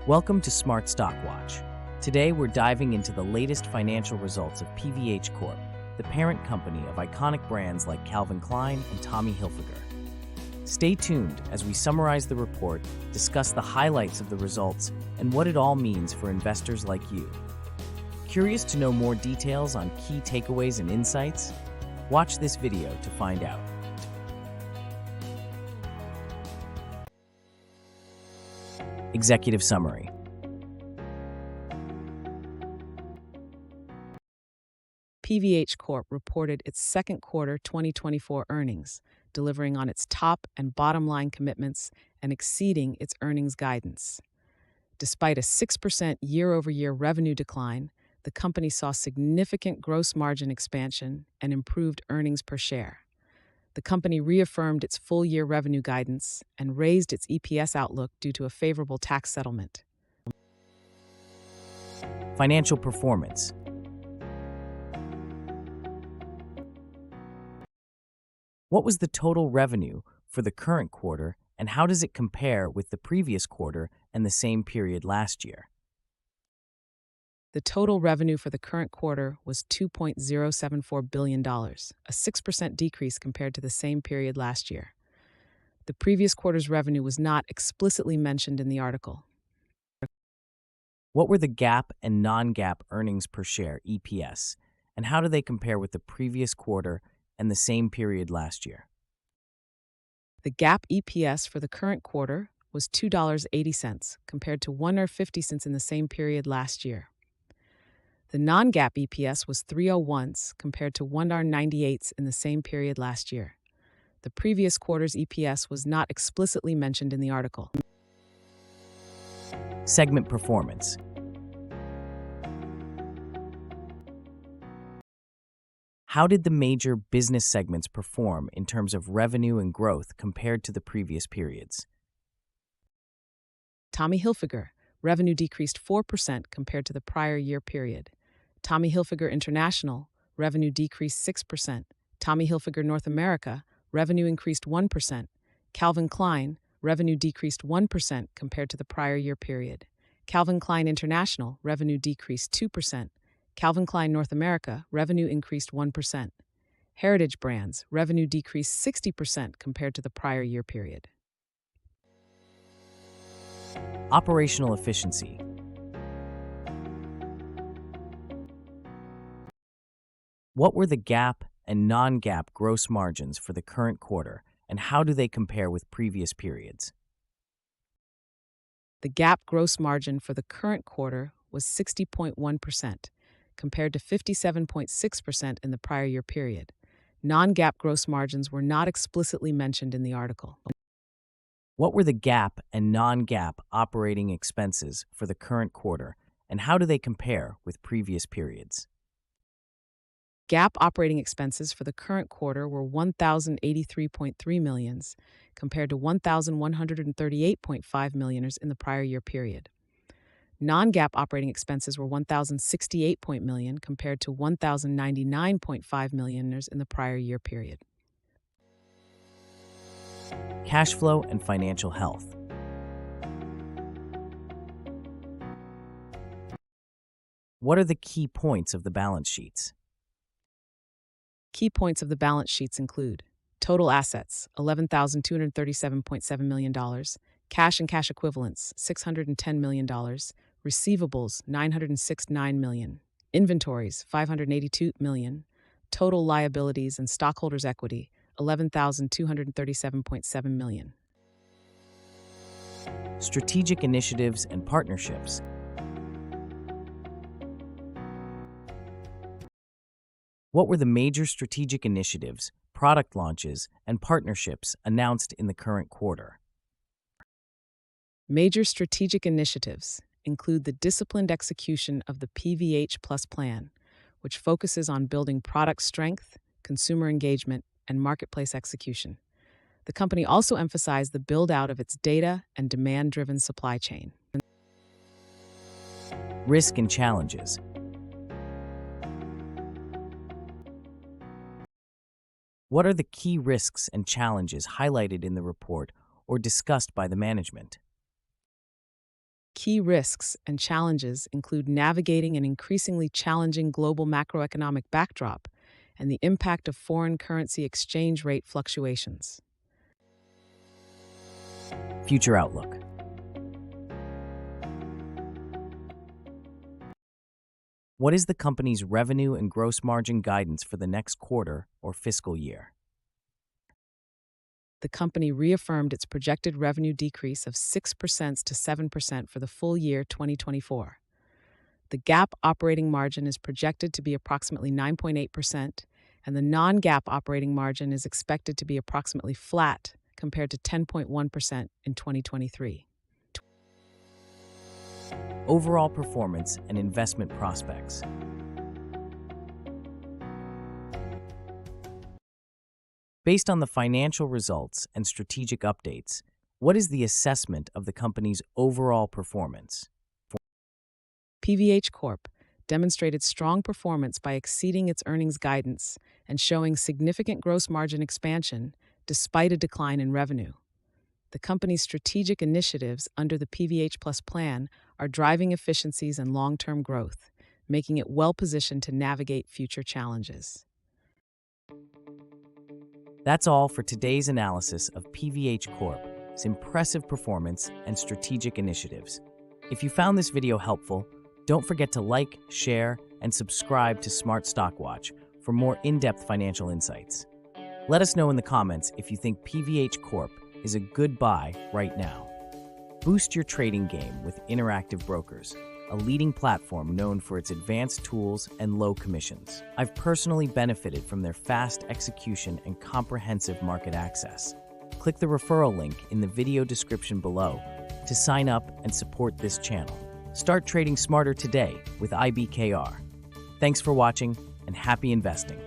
Welcome to Smart Stock Watch. Today we're diving into the latest financial results of PVH Corp, the parent company of iconic brands like Calvin Klein and Tommy Hilfiger. Stay tuned as we summarize the report, discuss the highlights of the results, and what it all means for investors like you. Curious to know more details on key takeaways and insights? Watch this video to find out. Executive Summary. PVH Corp reported its second quarter 2024 earnings, delivering on its top and bottom line commitments and exceeding its earnings guidance. Despite a 6% year-over-year revenue decline, the company saw significant gross margin expansion and improved earnings per share. The company reaffirmed its full-year revenue guidance and raised its EPS outlook due to a favorable tax settlement. Financial performance. What was the total revenue for the current quarter, and how does it compare with the previous quarter and the same period last year? The total revenue for the current quarter was $2.074 billion, a 6% decrease compared to the same period last year. The previous quarter's revenue was not explicitly mentioned in the article. What were the GAAP and non-GAAP earnings per share (EPS), and how do they compare with the previous quarter and the same period last year? The GAAP EPS for the current quarter was $2.80 compared to $1.50 in the same period last year. The non-GAAP EPS was $3.01 compared to $1.98 in the same period last year. The previous quarter's EPS was not explicitly mentioned in the article. Segment performance. How did the major business segments perform in terms of revenue and growth compared to the previous periods? Tommy Hilfiger, revenue decreased 4% compared to the prior year period. Tommy Hilfiger International, revenue decreased 6%. Tommy Hilfiger North America, revenue increased 1%. Calvin Klein, revenue decreased 1% compared to the prior year period. Calvin Klein International, revenue decreased 2%. Calvin Klein North America, revenue increased 1%. Heritage Brands, revenue decreased 60% compared to the prior year period. Operational efficiency. What were the GAAP and non-GAAP gross margins for the current quarter, and how do they compare with previous periods? The GAAP gross margin for the current quarter was 60.1%, compared to 57.6% in the prior year period. Non-GAAP gross margins were not explicitly mentioned in the article. What were the GAAP and non-GAAP operating expenses for the current quarter, and how do they compare with previous periods? GAAP operating expenses for the current quarter were $1,083.3 million, compared to $1,138.5 million in the prior year period. Non-GAAP operating expenses were $1,068 million compared to $1,099.5 million in the prior year period. Cash flow and financial health. What are the key points of the balance sheets? Key points of the balance sheets include total assets, $11,237.7 million, cash and cash equivalents, $610 million, receivables, $969 million, inventories, $582 million, total liabilities and stockholders' equity, $11,237.7 million. Strategic initiatives and partnerships. What were the major strategic initiatives, product launches, and partnerships announced in the current quarter? Major strategic initiatives include the disciplined execution of the PVH Plus plan, which focuses on building product strength, consumer engagement, and marketplace execution. The company also emphasized the build-out of its data and demand-driven supply chain. Risk and challenges. What are the key risks and challenges highlighted in the report or discussed by the management? Key risks and challenges include navigating an increasingly challenging global macroeconomic backdrop and the impact of foreign currency exchange rate fluctuations. Future outlook. What is the company's revenue and gross margin guidance for the next quarter or fiscal year? The company reaffirmed its projected revenue decrease of 6% to 7% for the full year 2024. The GAAP operating margin is projected to be approximately 9.8%, and the non-GAAP operating margin is expected to be approximately flat compared to 10.1% in 2023. Overall performance and investment prospects. Based on the financial results and strategic updates, what is the assessment of the company's overall performance? PVH Corp demonstrated strong performance by exceeding its earnings guidance and showing significant gross margin expansion despite a decline in revenue. The company's strategic initiatives under the PVH Plus plan are driving efficiencies and long-term growth, making it well-positioned to navigate future challenges. That's all for today's analysis of PVH Corp's impressive performance and strategic initiatives. If you found this video helpful, don't forget to like, share, and subscribe to Smart Stock Watch for more in-depth financial insights. Let us know in the comments if you think PVH Corp is a good buy right now. Boost your trading game with Interactive Brokers, a leading platform known for its advanced tools and low commissions. I've personally benefited from their fast execution and comprehensive market access. Click the referral link in the video description below to sign up and support this channel. Start trading smarter today with IBKR. Thanks for watching and happy investing.